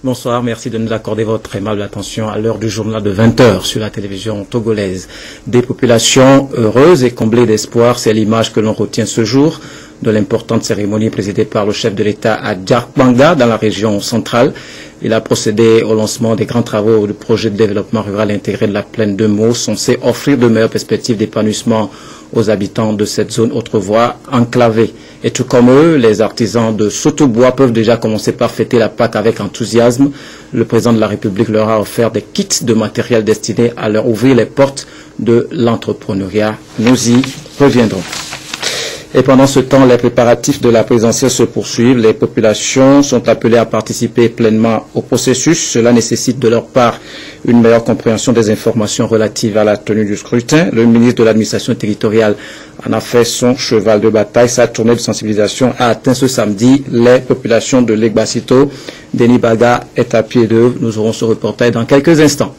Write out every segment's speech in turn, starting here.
Bonsoir, merci de nous accorder votre aimable attention à l'heure du journal de 20h sur la télévision togolaise. Des populations heureuses et comblées d'espoir, c'est l'image que l'on retient ce jour de l'importante cérémonie présidée par le chef de l'État à Djarbanga dans la région centrale. Il a procédé au lancement des grands travaux du projet de développement rural intégré de la plaine de Meaux, censé offrir de meilleures perspectives d'épanouissement aux habitants de cette zone autrefois enclavée. Et tout comme eux, les artisans de Sotobois peuvent déjà commencer par fêter la Pâque avec enthousiasme. Le président de la République leur a offert des kits de matériel destinés à leur ouvrir les portes de l'entrepreneuriat. Nous y reviendrons. Et pendant ce temps, les préparatifs de la présidentielle se poursuivent. Les populations sont appelées à participer pleinement au processus. Cela nécessite de leur part une meilleure compréhension des informations relatives à la tenue du scrutin. Le ministre de l'administration territoriale en a fait son cheval de bataille. Sa tournée de sensibilisation a atteint ce samedi les populations de Legbasito. Denis Baga est à pied d'œuvre. Nous aurons ce reportage dans quelques instants.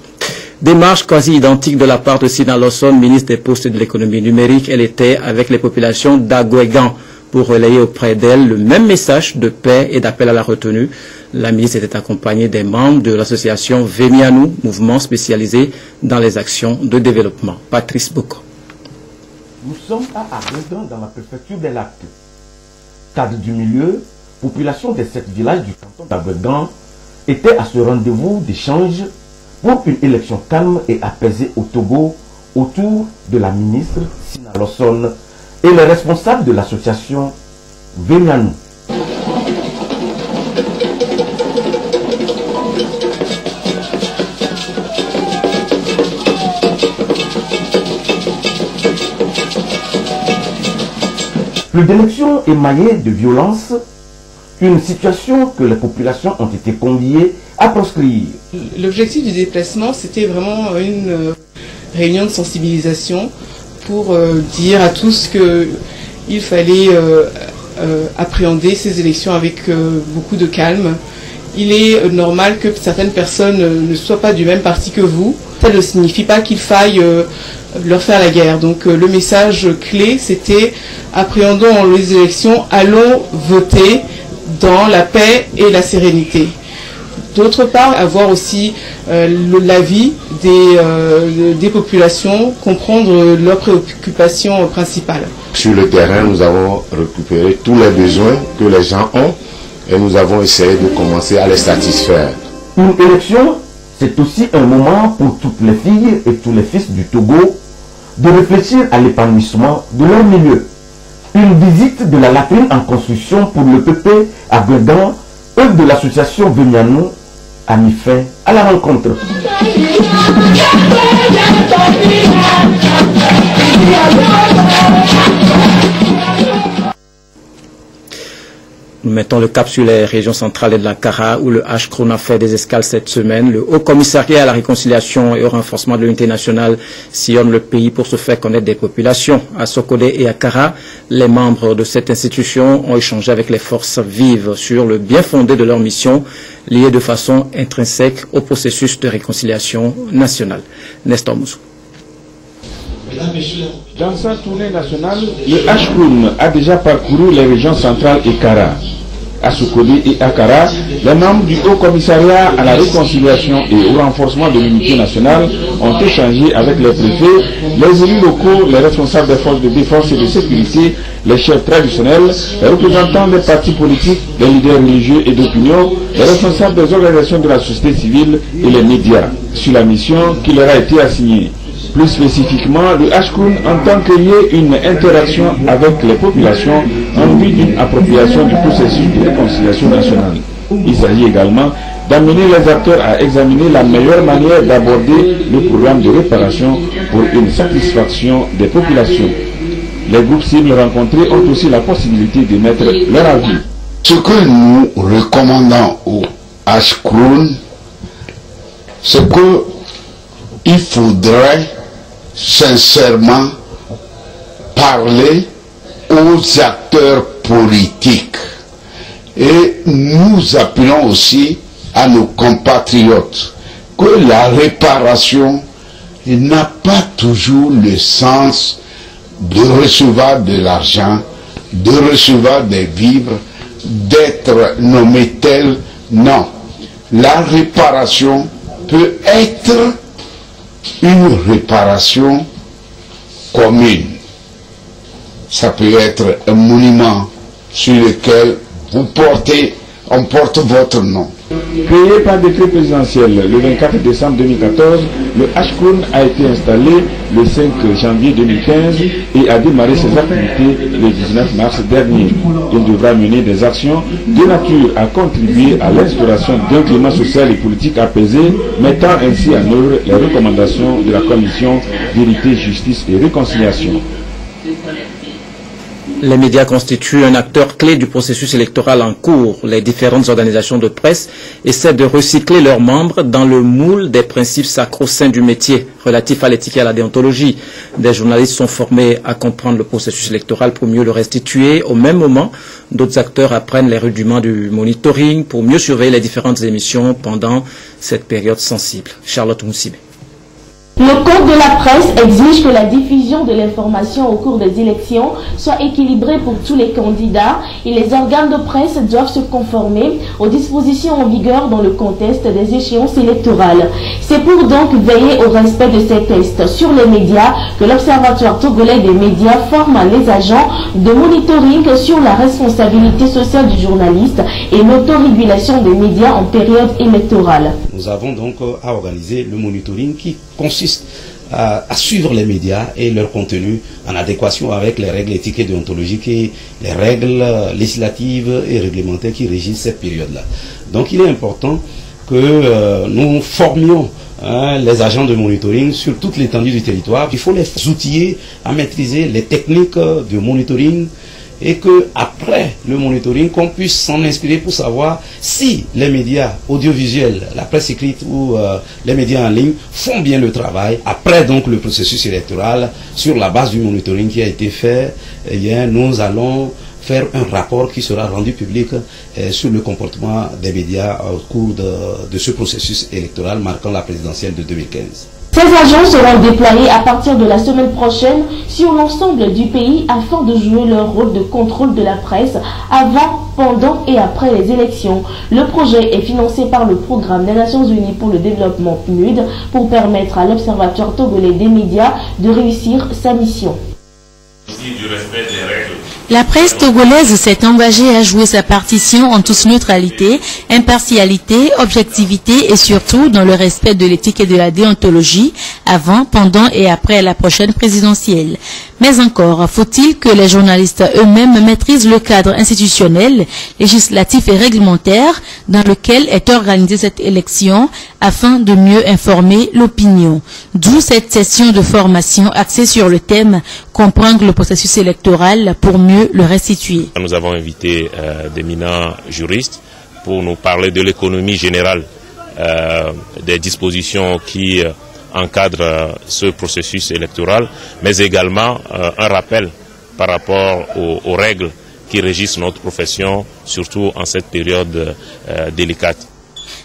Démarche quasi identique de la part de Sina Lawson, ministre des Postes et de l'économie numérique. Elle était avec les populations d'Agouegan pour relayer auprès d'elle le même message de paix et d'appel à la retenue. La ministre était accompagnée des membres de l'association Vemianou, mouvement spécialisé dans les actions de développement. Patrice Boko. Nous sommes à Agouegan dans la préfecture des Lacs. Cadre du milieu, population des 7 villages du canton d'Agouegan était à ce rendez-vous d'échange pour une élection calme et apaisée au Togo autour de la ministre Sina Lawson et les responsables de l'association Vemianou. Plus d'élections émaillées de violence, une situation que les populations ont été conviées à proscrire. L'objectif du déplacement, c'était vraiment une réunion de sensibilisation pour dire à tous qu'il fallait appréhender ces élections avec beaucoup de calme. Il est normal que certaines personnes ne soient pas du même parti que vous. Ça ne signifie pas qu'il faille leur faire la guerre. Donc le message clé, c'était appréhendons les élections, allons voter dans la paix et la sérénité. D'autre part, avoir aussi l'avis des populations, comprendre leurs préoccupations principales. Sur le terrain, nous avons récupéré tous les besoins que les gens ont et nous avons essayé de commencer à les satisfaire. Une élection, c'est aussi un moment pour toutes les filles et tous les fils du Togo de réfléchir à l'épanouissement de leur milieu. Une visite de la latrine en construction pour le PP à Agouegan, œuvre de l'association Vemianou, a mis fin à la rencontre. Nous mettons le cap sur les régions centrales et de la Kara où le H-Kroon a fait des escales cette semaine. Le Haut Commissariat à la réconciliation et au renforcement de l'unité nationale sillonne le pays pour se faire connaître des populations. À Sokodé et à Kara, les membres de cette institution ont échangé avec les forces vives sur le bien fondé de leur mission, liée de façon intrinsèque au processus de réconciliation nationale. Nestor Moussou. Dans sa tournée nationale, le H-Kroon a déjà parcouru les régions centrales et Kara. À Sokodé et à Kara, les membres du Haut Commissariat à la réconciliation et au renforcement de l'unité nationale ont échangé avec les préfets, les élus locaux, les responsables des forces de défense et de sécurité, les chefs traditionnels, les représentants des partis politiques, les leaders religieux et d'opinion, les responsables des organisations de la société civile et les médias, sur la mission qui leur a été assignée. Plus spécifiquement, le H-Kroon entend créer une interaction avec les populations en vue d'une appropriation du processus de réconciliation nationale. Il s'agit également d'amener les acteurs à examiner la meilleure manière d'aborder le programme de réparation pour une satisfaction des populations. Les groupes cibles rencontrés ont aussi la possibilité de mettre leur avis. Ce que nous recommandons au H-Kroon, c'est qu'il faudrait sincèrement parler aux acteurs politiques et nous appelons aussi à nos compatriotes que la réparation n'a pas toujours le sens de recevoir de l'argent, de recevoir des vivres, d'être nommé tel. Non. la réparation peut être une réparation commune. Ça peut être un monument sur lequel on porte votre nom. Créé par décret présidentiel le 24 décembre 2014, le Ashkroun a été installé le 5 janvier 2015 et a démarré ses activités le 19 mars dernier. Il devra mener des actions de nature à contribuer à l'instauration d'un climat social et politique apaisé, mettant ainsi en œuvre les recommandations de la Commission Vérité, Justice et Réconciliation. Les médias constituent un acteur clé du processus électoral en cours. Les différentes organisations de presse essaient de recycler leurs membres dans le moule des principes sacro-saints du métier relatifs à l'éthique et à la déontologie. Des journalistes sont formés à comprendre le processus électoral pour mieux le restituer. Au même moment, d'autres acteurs apprennent les rudiments du monitoring pour mieux surveiller les différentes émissions pendant cette période sensible. Charlotte Moussibé. Le code de la presse exige que la diffusion de l'information au cours des élections soit équilibrée pour tous les candidats et les organes de presse doivent se conformer aux dispositions en vigueur dans le contexte des échéances électorales. C'est pour donc veiller au respect de ces tests sur les médias que l'Observatoire togolais des médias forme les agents de monitoring sur la responsabilité sociale du journaliste et l'autorégulation des médias en période électorale. Nous avons donc à organiser le monitoring qui consiste à suivre les médias et leur contenu en adéquation avec les règles éthiques et déontologiques et les règles législatives et réglementaires qui régissent cette période-là. Donc il est important que nous formions les agents de monitoring sur toute l'étendue du territoire. Il faut les outiller à maîtriser les techniques de monitoring et que après le monitoring, qu'on puisse s'en inspirer pour savoir si les médias audiovisuels, la presse écrite ou les médias en ligne font bien le travail. Après donc le processus électoral, sur la base du monitoring qui a été fait, eh bien, nous allons faire un rapport qui sera rendu public sur le comportement des médias au cours de ce processus électoral marquant la présidentielle de 2015. Ces agents seront déployés à partir de la semaine prochaine sur l'ensemble du pays afin de jouer leur rôle de contrôle de la presse avant, pendant et après les élections. Le projet est financé par le Programme des Nations Unies pour le développement PNUD pour permettre à l'Observatoire togolais des médias de réussir sa mission. La presse togolaise s'est engagée à jouer sa partition en toute neutralité, impartialité, objectivité et surtout dans le respect de l'éthique et de la déontologie avant, pendant et après la prochaine présidentielle. Mais encore, faut-il que les journalistes eux-mêmes maîtrisent le cadre institutionnel, législatif et réglementaire dans lequel est organisée cette élection afin de mieux informer l'opinion. D'où cette session de formation axée sur le thème « Comprendre le processus électoral pour mieux le restituer ». Nous avons invité d'éminents juristes pour nous parler de l'économie générale des dispositions qui encadrent ce processus électoral, mais également un rappel par rapport aux règles qui régissent notre profession, surtout en cette période délicate.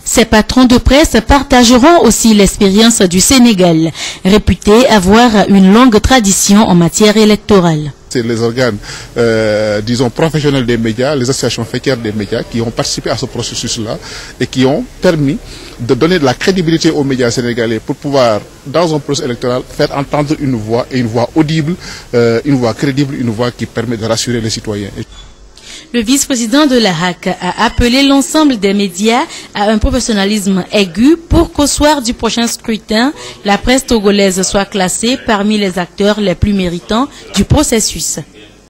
Ces patrons de presse partageront aussi l'expérience du Sénégal, réputé avoir une longue tradition en matière électorale. C'est les organes, disons, professionnels des médias, les associations faîtières des médias qui ont participé à ce processus-là et qui ont permis de donner de la crédibilité aux médias sénégalais pour pouvoir, dans un processus électoral, faire entendre une voix, et une voix audible, une voix crédible, une voix qui permet de rassurer les citoyens. Le vice-président de la HAC a appelé l'ensemble des médias à un professionnalisme aigu pour qu'au soir du prochain scrutin, la presse togolaise soit classée parmi les acteurs les plus méritants du processus.